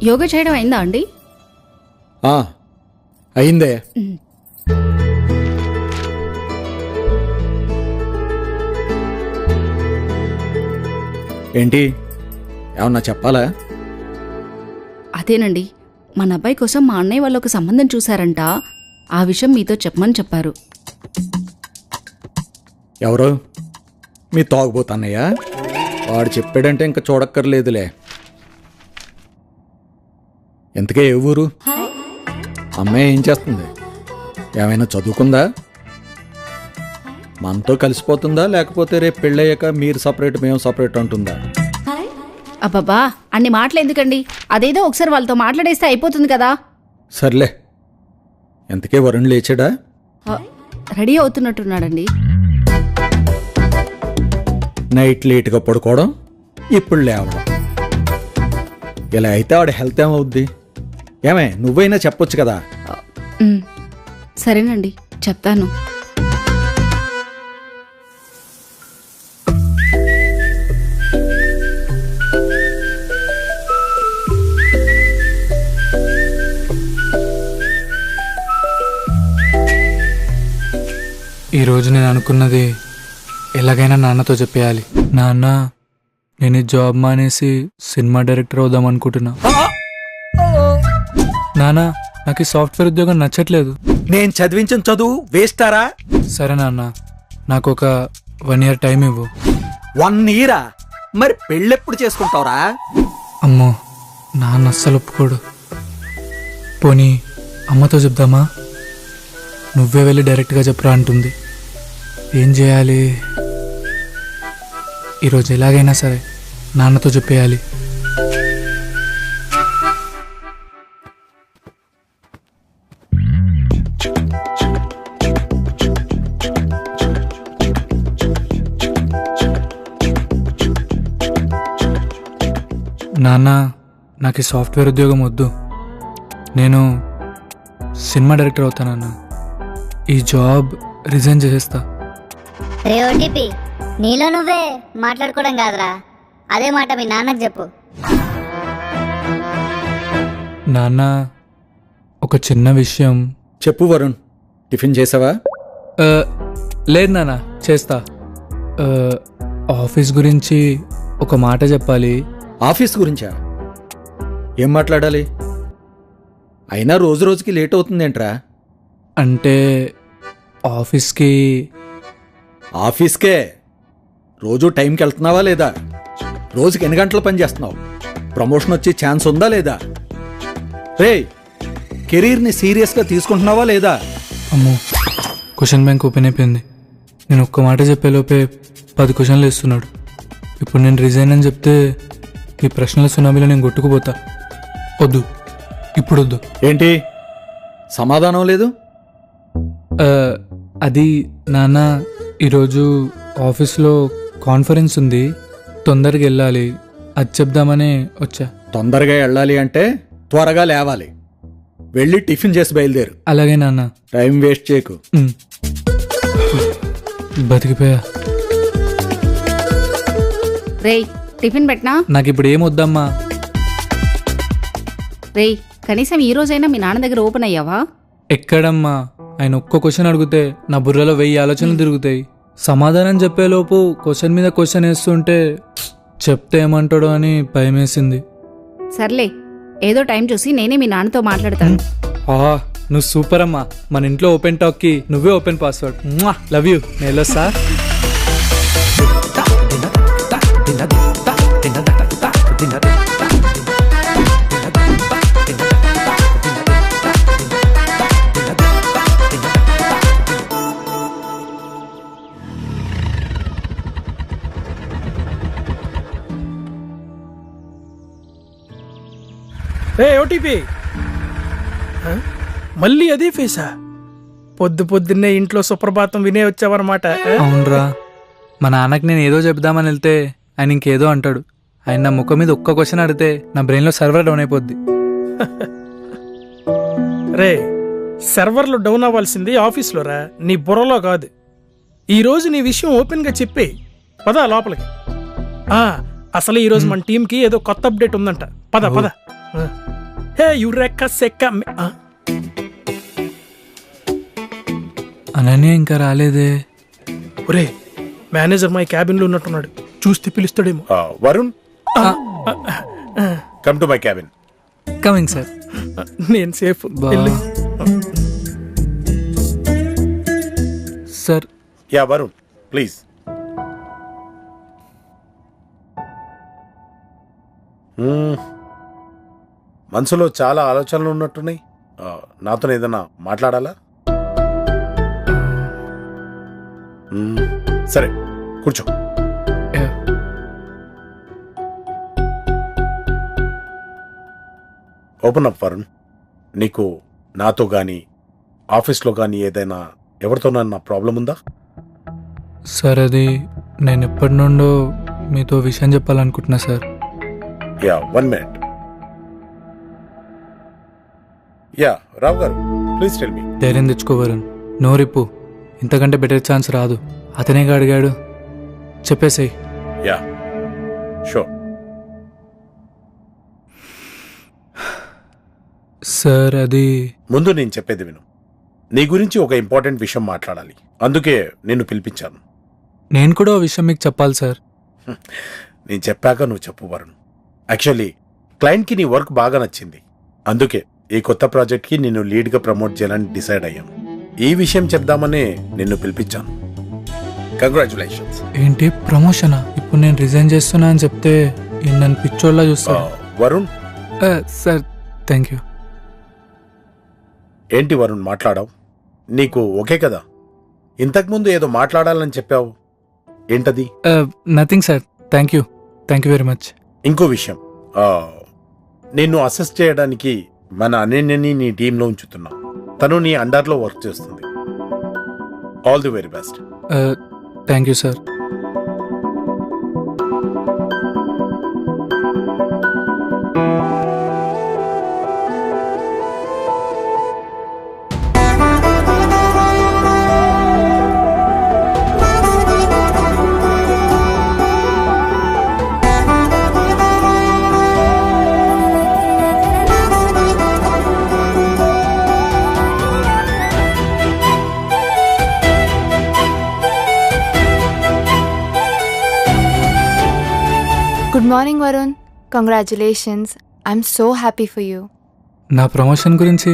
యోగా చేయడం అయిందా అండి? అయిందే. ఏంటి, ఏమన్నా చెప్పాలా? అదేనండి, మన అబ్బాయి కోసం మా అన్నయ్య వాళ్ళు ఒక సంబంధం చూశారంట. ఆ విషయం మీతో చెప్పమని చెప్పారు. ఎవరు? మీ తాగుబోతన్నయ్య? వాడు చెప్పాడంటే ఇంకా చూడక్కర్లేదులే. ఎంతకే ఏ ఊరు? అమ్మాయి ఏం చేస్తుంది? ఏమైనా చదువుకుందా? మనతో కలిసిపోతుందా, లేకపోతే రేపు పెళ్ళయ్యాక మీరు సపరేట్ మేము సపరేట్ అంటుందా? అబ్బబ్బా, అన్ని మాటలు ఎందుకండి? అదేదో ఒకసారి వాళ్ళతో మాట్లాడేస్తే అయిపోతుంది కదా. సర్లే, ఎంతకే వరుణ్ లేచాడా? రెడీ అవుతున్నట్టున్నాడండి. నైట్ లేట్గా పడుకోవడం, ఇప్పుడు లేవడం. ఇలా అయితే వాడి హెల్త్ ఏమవుద్ది? ఏమే, నువ్వైనా చెప్పొచ్చు కదా. సరేనండి, చెప్తాను. ఈరోజు నేను అనుకున్నది ఎలాగైనా నాన్నతో చెప్పేయాలి. నాన్న, నేను ఈ జాబ్ మానేసి సినిమా డైరెక్టర్ అవుదాం అనుకుంటున్నా. నాన్న, నాకు ఈ సాఫ్ట్వేర్ ఉద్యోగం నచ్చట్లేదు. నేను చదివించిన చదువు వేస్తారా? సరే నాన్న, నాకు ఒక 1 year టైం ఇవ్వు. 1 year? మరి పెళ్ళెప్పుడు చేసుకుంటావురా? అమ్మో, నాన్న అస్సలు ఒప్పుకోడు. పోనీ అమ్మతో చెప్దామా? నువ్వే వెళ్ళి డైరెక్ట్గా చెప్పరా అంటుంది. ఏం చేయాలి? ఈరోజు ఎలాగైనా సరే నాన్నతో చెప్పేయాలి. నాన్న, నాకు ఈ సాఫ్ట్వేర్ ఉద్యోగం వద్దు. నేను సినిమా డైరెక్టర్ అవుతానన్నా. ఈ జాబ్ రిజైన్ చేసేస్తా. రే ఓటీపీ, నీలో నువ్వే మాట్లాడుకోవడం కాదురా, అదే మాట మీ నాన్నకు చెప్పు. నాన్న, ఒక చిన్న విషయం. చెప్పు వరుణ్. టిఫిన్ చేసావా? లేదు నాన్న, చేస్తా. ఆఫీస్ గురించి ఒక మాట చెప్పాలి. ఆఫీస్ గురించా? ఏం మాట్లాడాలి? అయినా రోజు రోజుకి లేట్ అవుతుందేంట్రా? అంటే ఆఫీస్కే రోజు టైంకి వెళ్తున్నావా లేదా? రోజుకి ఎన్ని గంటలు పని చేస్తున్నావు? ప్రమోషన్ వచ్చే ఛాన్స్ ఉందా లేదా? రే, కెరీర్ని సీరియస్గా తీసుకుంటున్నావా లేదా? అమ్మో, క్వశ్చన్ బ్యాంక్ ఓపెన్ అయిపోయింది. నేను ఒక్క మాట చెప్పేలోపే 10 క్వశ్చన్లు ఇస్తున్నాడు. ఇప్పుడు నేను రిజైన్ అని చెప్తే ఈ ప్రశ్నల సునామీలో నేను కొట్టుకుపోతా. వద్దు, ఇప్పుడు వద్దు. ఏంటి సమాధానం లేదు? అది నాన్న, ఈరోజు ఆఫీస్లో కాన్ఫరెన్స్ ఉంది, తొందరగా వెళ్ళాలి. అది చెప్దామని వచ్చా. తొందరగా వెళ్ళాలి అంటే త్వరగా లేవాలి. వెళ్ళి టిఫిన్ చేసి బయలుదేరు. అలాగే నాన్న. టైం వేస్ట్ చేయకు. బతికిపోయా. రేయ్, టిఫిన్ పెట్టనా? నాకు ఇప్పుడు ఏం వద్దమ్మా. రేయ్, కనీసం ఈ రోజైనా మీ నాన్న దగ్గర ఓపెన్ అయ్యావా? ఎక్కడమ్మా, ఆయన ఒక్క క్వశ్చన్ అడిగితే నా బుర్రలో 1000 ఆలోచనలు తిరుగుతాయి. సమాధానం చెప్పేలోపు క్వశ్చన్ మీద క్వశ్చన్ వేస్తుంటే చెప్తే ఏమంటాడో అని భయం వేసింది. సర్లే, ఏదో టైం చూసి నేనే మీ నాన్నతో మాట్లాడతాను. నువ్వు సూపర్ అమ్మా. మన ఇంట్లో ఓపెన్ టాక్ కి నువ్వే ఓపెన్ పాస్వర్డ్. Love you. నేలో సార్. ఓటీపీ మళ్ళీ అదే ఫేసా? పొద్దున్నే ఇంట్లో సుప్రభాతం వినే వచ్చావన్నమాట. అవునరా, మా నాన్నకి నేను ఏదో చెప్దామని వెళ్తే ఆయన ఇంకేదో అంటాడు. ఆయన నా ముఖం మీద ఒక్క క్వశ్చన్ అడిగితే నా బ్రెయిన్లో సర్వర్ డౌన్ అయిపోద్ది. రే, సర్వర్లు డౌన్ అవ్వాల్సింది ఆఫీస్లో రా, నీ బుర్రలో కాదు. ఈరోజు నీ విషయం ఓపెన్గా చెప్పే పద లోపలికి. అసలు ఈరోజు మన టీంకి ఏదో కొత్త అప్డేట్ ఉందంట. పద. హే యురెక్క సెక్క అనన్య ఇంకా రాలేదే. ఒరే మేనేజర్ మా క్యాబిన్ లో ఉన్నట్టున్నాడు, చూస్తే పిలుస్తాడేమో. Varun, come to my cabin. Coming sir. నేను safe. Sir yeah Varun please. మనసులో చాలా ఆలోచనలు ఉన్నట్టున్నాయి. నాతో ఏదైనా మాట్లాడాలా? సరే కూర్చో. Open up Varun. నీకు నాతో కానీ ఆఫీస్లో కానీ ఏదైనా ఎవరితోనన్నా ప్రాబ్లం ఉందా? సార్ అది నేను ఎప్పటి నుండో మీతో విషయం చెప్పాలనుకుంటున్నా సార్. Yeah 1 minute. యా రావు గారు ప్లీజ్ టెల్ మీ. ధైర్యం తెచ్చుకోవరు, నోరిప్పు, ఇంతకంటే బెటర్ ఛాన్స్ రాదు. అతనేగా అడిగాడు, చెప్పేసేయ్. Yeah sure. సార్ అది ముందు నేను చెప్పేది విను. నీ గురించి ఒక ఇంపార్టెంట్ విషయం మాట్లాడాలి, అందుకే నిన్ను పిలిపించాను. నేను కూడా ఓ విషయం మీకు చెప్పాలి సార్. నేను చెప్పాక నువ్వు చెప్పు వరుణ్. యాక్చువల్లీ క్లయింట్కి నీ వర్క్ బాగా నచ్చింది, అందుకే ఈ కొత్త ప్రాజెక్ట్కి నిన్ను లీడ్గా ప్రమోట్ చేయాలని డిసైడ్ అయ్యాను. ఈ విషయం చెప్దామనే నిన్ను పిలిపించాను. కంగ్రాచులేషన్స్. ఏంటి ప్రమోషనా? ఇప్పుడు నేను రిజైన్ చేస్తున్నా అని చెప్తే నన్ను పిచ్చోళ్ళ చూస్తాను. వరుణ్. Sir thank you. ఏంటి వరుణ్ మాట్లాడావు? నీకు ఓకే కదా? ఇంతకుముందు ఏదో మాట్లాడాలని చెప్పావు, ఏంటది? Nothing sir, thank you very much. ఇంకో విషయం, నిన్ను అసెస్ చేయడానికి మన అనన్యని నీ టీంలో ఉంచుతున్నా. తను నీ అండర్లో వర్క్ చేస్తుంది. All the very best. Thank you sir. Good morning, Varun. Congratulations. I'm so happy for you. నా ప్రమోషన్ గురించి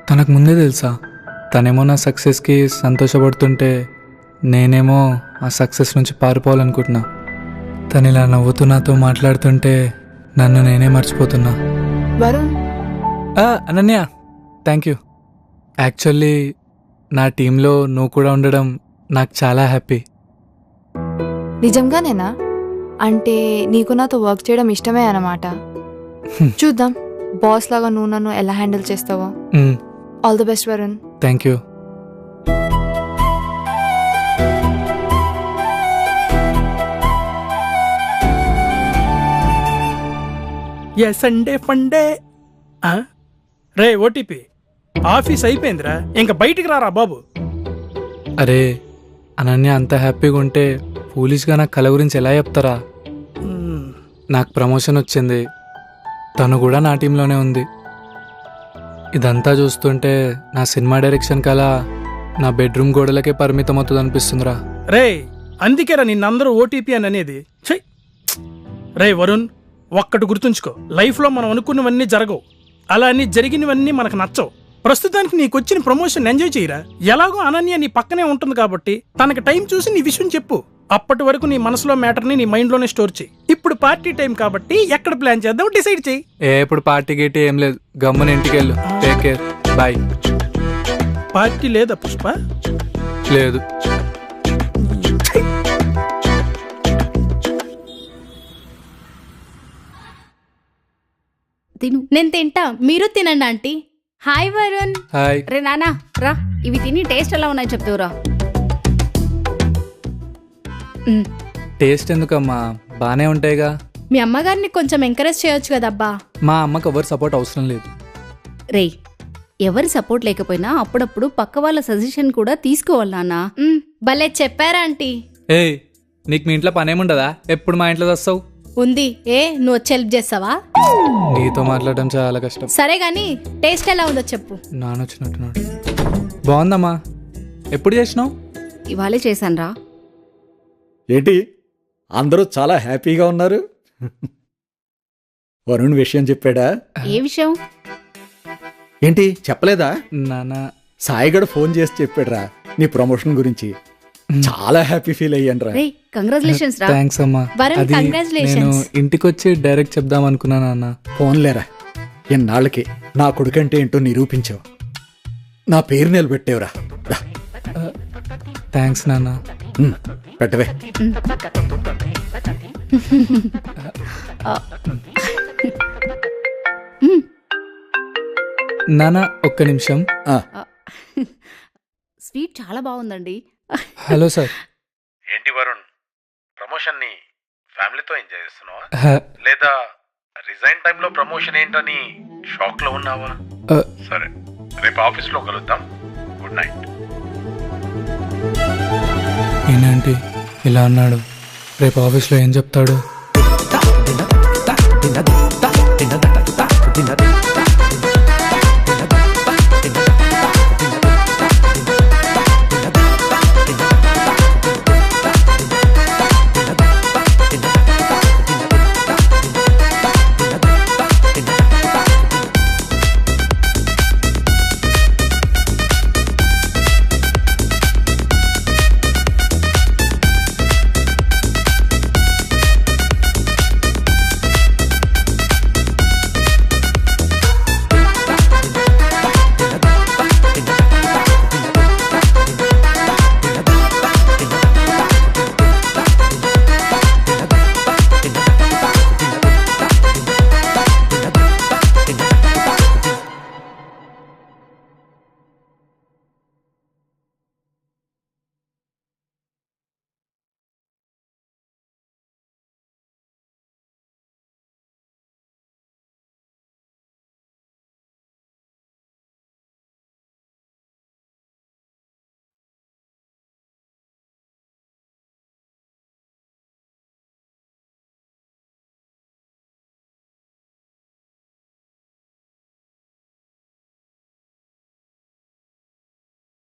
తనకు ముందే తెలుసా? తనేమో నా సక్సెస్కి సంతోషపడుతుంటే నేనేమో ఆ సక్సెస్ నుంచి పారిపోవాలనుకుంటున్నా. తను ఇలా నవ్వుతూ నాతో మాట్లాడుతుంటే నన్ను నేనే మర్చిపోతున్నా. Varun, Ananya thank you. Actually నా టీంలో నువ్వు కూడా ఉండడం నాకు చాలా హ్యాపీ. నిజంగానేనా? అంటే నీకు నాతో వర్క్ చేయడం ఇష్టమే అన్నమాట. చూద్దాం బాస్ లాగా నువ్వు నన్ను ఎలా హ్యాండిల్ చేస్తావో. All the best Varun. Thank you. Sunday funday. Ray OTP, office అయిపోయిందిరా, ఇంకా బయటికి రారా బాబు. అరే అనన్య అంత హ్యాపీగా ఉంటే పోలీస్గా నా కళ గురించి ఎలా చెప్తారా? నాకు ప్రమోషన్ వచ్చింది, తను కూడా నా టీంలోనే ఉంది. ఇదంతా చూస్తుంటే నా సినిమా డైరెక్షన్ కళ నా బెడ్రూమ్ గోడలకే పరిమితం అవుతుంది అనిపిస్తుందిరా. రే అందుకేరా నిన్నందరూ ఓటీపీ అని అనేది. చెయ్ రే వరుణ్, ఒక్కటి గుర్తుంచుకో, లైఫ్లో మనం అనుకున్నవన్నీ జరగవు, అలా అన్ని జరిగినవన్నీ మనకు నచ్చవు. ప్రస్తుతానికి నీకు వచ్చిన ప్రమోషన్ ఎంజాయ్ చేయరా. ఎలాగో అనన్య నీ పక్కనే ఉంటుంది కాబట్టి తనకి టైం చూసి నీ విషయం చెప్పు. అప్పటి వరకు నీ మనసులో మ్యాటర్ని నీ మైండ్లోనే స్టోర్ చేయి. ఇప్పుడు పార్టీ టైం కాబట్టి ఎక్కడ ప్లాన్ చేద్దాం డిసైడ్ చేయి. ఇప్పుడు పార్టీ గేటీ ఏం లేదు, గమ్మున ఇంటికి వెళ్ళు. Take care, bye. పార్టీ లేదా పుష్ప? లేదు. తిను. నేను తింటా, మీరు తినండి ఆంటీ. హాయ్ వరుణ్. హాయ్. రే నానా రా, ఇవి తిని టేస్ట్ ఎలా ఉన్నాయి చెప్తావురా. టేస్ట్ ఎందుకమ్మా, బానే ఉంటాయిగా. మీ అమ్మగారిని కొంచెం ఎంకరేజ్ చేయొచ్చు కదబ్బా. మా అమ్మకి ఎవరు సపోర్ట్ అవసరం లేదు. రే ఎవరి సపోర్ట్ లేకపోయినా అప్పుడప్పుడు పక్క వాళ్ళ సజెషన్ కూడా తీసుకోవాలి నాన్నా. భలే చెప్పారా ఆంటీ. ఏయ్ నీకు మీ ఇంట్లో పనేముండదా? ఎప్పుడు మా ఇంట్లో వస్తావు? ఉంది. నువ్వు వచ్చి హెల్ప్ చేస్తావా? నీతో మాట్లాడడం చాలా కష్టం. సరే గాని టేస్ట్ ఎలా ఉందో చెప్పు. నానొచ్చినట్టున్నాడు. బాగుందమ్మా. ఎప్పుడు చేసినావు? ఇవాళే చేశానురా. ఏంటి అందరూ చాలా హ్యాపీగా ఉన్నారు? వరుణ్ విషయం చెప్పాడా? ఏ విషయం? ఏంటి చెప్పలేదా? నాన్న సాయిగడు ఫోన్ చేసి చెప్పాడురా నీ ప్రమోషన్ గురించి. చాలా హ్యాపీ ఫీల్ అయ్యాను రా. రే కంగ్రాచులేషన్స్ రా. థ్యాంక్స్ అమ్మా. వరుణ్, అది congratulations. నేను ఇంటికి వచ్చి డైరెక్ట్ చెప్దాం అనుకున్నాను అన్న. ఫోన్లేరా, ఎన్నాళ్ళకి నా కొడుకంటే ఏంటో నిరూపించావు. నా పేరు నిలబెట్టేవురా. రా, థ్యాంక్స్ నాన్న. పెట్టవే. నాన్న ఒక్క నిమిషం. ఆ, స్వీట్ చాలా బాగుందండి. Hello sir. ఏంటి వరుణ్, ప్రమోషన్ ని ఫ్యామిలీతో ఎంజాయ్ చేస్తున్నావా, హ- లేదా రిజైన్ టైంలో ప్రమోషన్ ఏంటని షాక్ లో ఉన్నావా? ఆ, సరే, రేపు ఆఫీస్ లో కలుద్దాం. Good night. ఏంటి ఇలా అన్నాడు? రేపు ఆఫీస్లో ఏం చెప్తాడు?